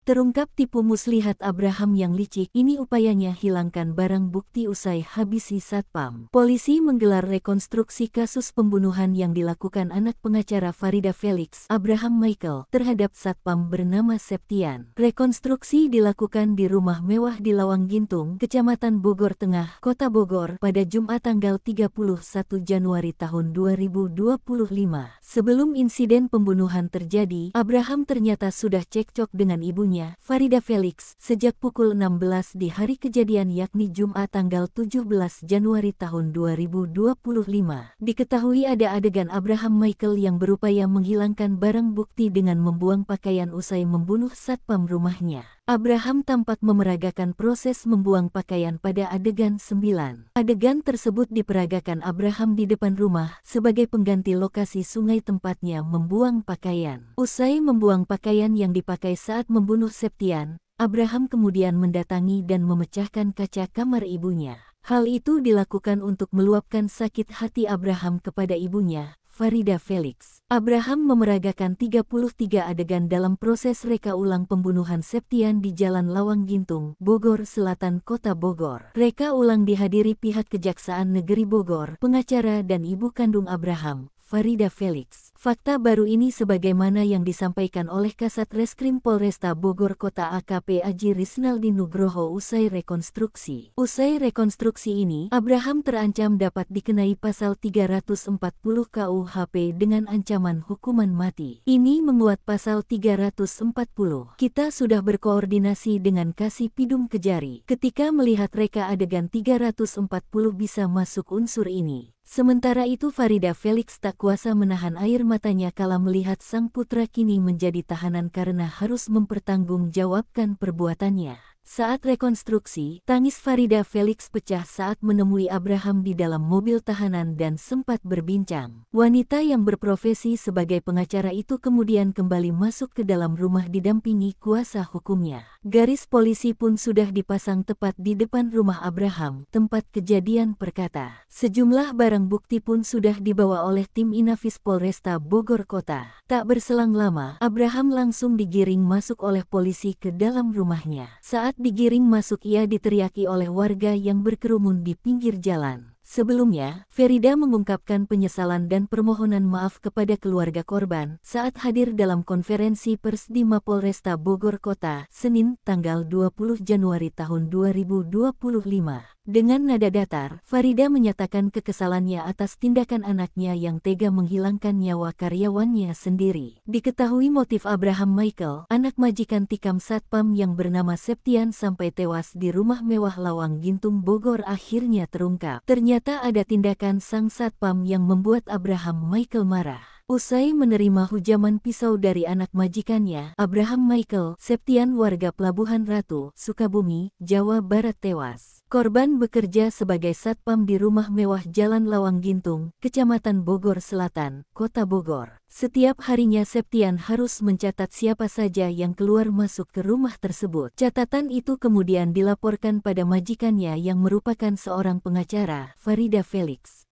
Terungkap tipu muslihat Abraham yang licik, ini upayanya hilangkan barang bukti usai habisi Satpam. Polisi menggelar rekonstruksi kasus pembunuhan yang dilakukan anak pengacara Farida Felix, Abraham Michael, terhadap Satpam bernama Septian. Rekonstruksi dilakukan di rumah mewah di Lawang Gintung, Kecamatan Bogor Tengah, Kota Bogor, pada Jumat tanggal 31 Januari tahun 2025. Sebelum insiden pembunuhan terjadi, Abraham ternyata sudah cekcok dengan ibunya, Farida Felix, sejak pukul 16 di hari kejadian yakni Jumat tanggal 17 Januari tahun 2025. Diketahui ada adegan Abraham Michael yang berupaya menghilangkan barang bukti dengan membuang pakaian usai membunuh satpam rumahnya. Abraham tampak memeragakan proses membuang pakaian pada adegan 9. Adegan tersebut diperagakan Abraham di depan rumah sebagai pengganti lokasi sungai tempatnya membuang pakaian. Usai membuang pakaian yang dipakai saat membunuh Septian, Abraham kemudian mendatangi dan memecahkan kaca kamar ibunya. Hal itu dilakukan untuk meluapkan sakit hati Abraham kepada ibunya, Farida Felix. Abraham memeragakan 33 adegan dalam proses reka ulang pembunuhan Septian di Jalan Lawang Gintung, Bogor Selatan, Kota Bogor. Reka ulang dihadiri pihak Kejaksaan Negeri Bogor, pengacara dan ibu kandung Abraham, Farida Felix. Fakta baru ini sebagaimana yang disampaikan oleh Kasat Reskrim Polresta Bogor Kota AKP Aji Risnaldi Nugroho usai rekonstruksi. Usai rekonstruksi ini, Abraham terancam dapat dikenai pasal 340 KUHP dengan ancaman hukuman mati. Ini menguat pasal 340. Kita sudah berkoordinasi dengan Kasipidum Kejari. Ketika melihat reka adegan 340 bisa masuk unsur ini. Sementara itu Farida Felix tak kuasa menahan air matanya kala melihat sang putra kini menjadi tahanan karena harus mempertanggungjawabkan perbuatannya. Saat rekonstruksi, tangis Farida Felix pecah saat menemui Abraham di dalam mobil tahanan dan sempat berbincang. Wanita yang berprofesi sebagai pengacara itu kemudian kembali masuk ke dalam rumah didampingi kuasa hukumnya. Garis polisi pun sudah dipasang tepat di depan rumah Abraham, tempat kejadian perkara. Sejumlah barang bukti pun sudah dibawa oleh tim Inafis Polresta Bogor Kota. Tak berselang lama, Abraham langsung digiring masuk oleh polisi ke dalam rumahnya. Saat digiring masuk ia diteriaki oleh warga yang berkerumun di pinggir jalan. Sebelumnya, Farida mengungkapkan penyesalan dan permohonan maaf kepada keluarga korban saat hadir dalam konferensi pers di Mapolresta Bogor Kota, Senin, tanggal 20 Januari tahun 2025. Dengan nada datar, Farida menyatakan kekesalannya atas tindakan anaknya yang tega menghilangkan nyawa karyawannya sendiri. Diketahui motif Abraham Michael, anak majikan tikam satpam yang bernama Septian sampai tewas di rumah mewah Lawang Gintung Bogor akhirnya terungkap. Ternyata ada tindakan sang satpam yang membuat Abraham Michael marah. Usai menerima hujaman pisau dari anak majikannya, Abraham Michael Septian warga Pelabuhan Ratu, Sukabumi, Jawa Barat tewas. Korban bekerja sebagai satpam di rumah mewah Jalan Lawang Gintung, Kecamatan Bogor Selatan, Kota Bogor. Setiap harinya Septian harus mencatat siapa saja yang keluar masuk ke rumah tersebut. Catatan itu kemudian dilaporkan pada majikannya yang merupakan seorang pengacara, Farida Felix.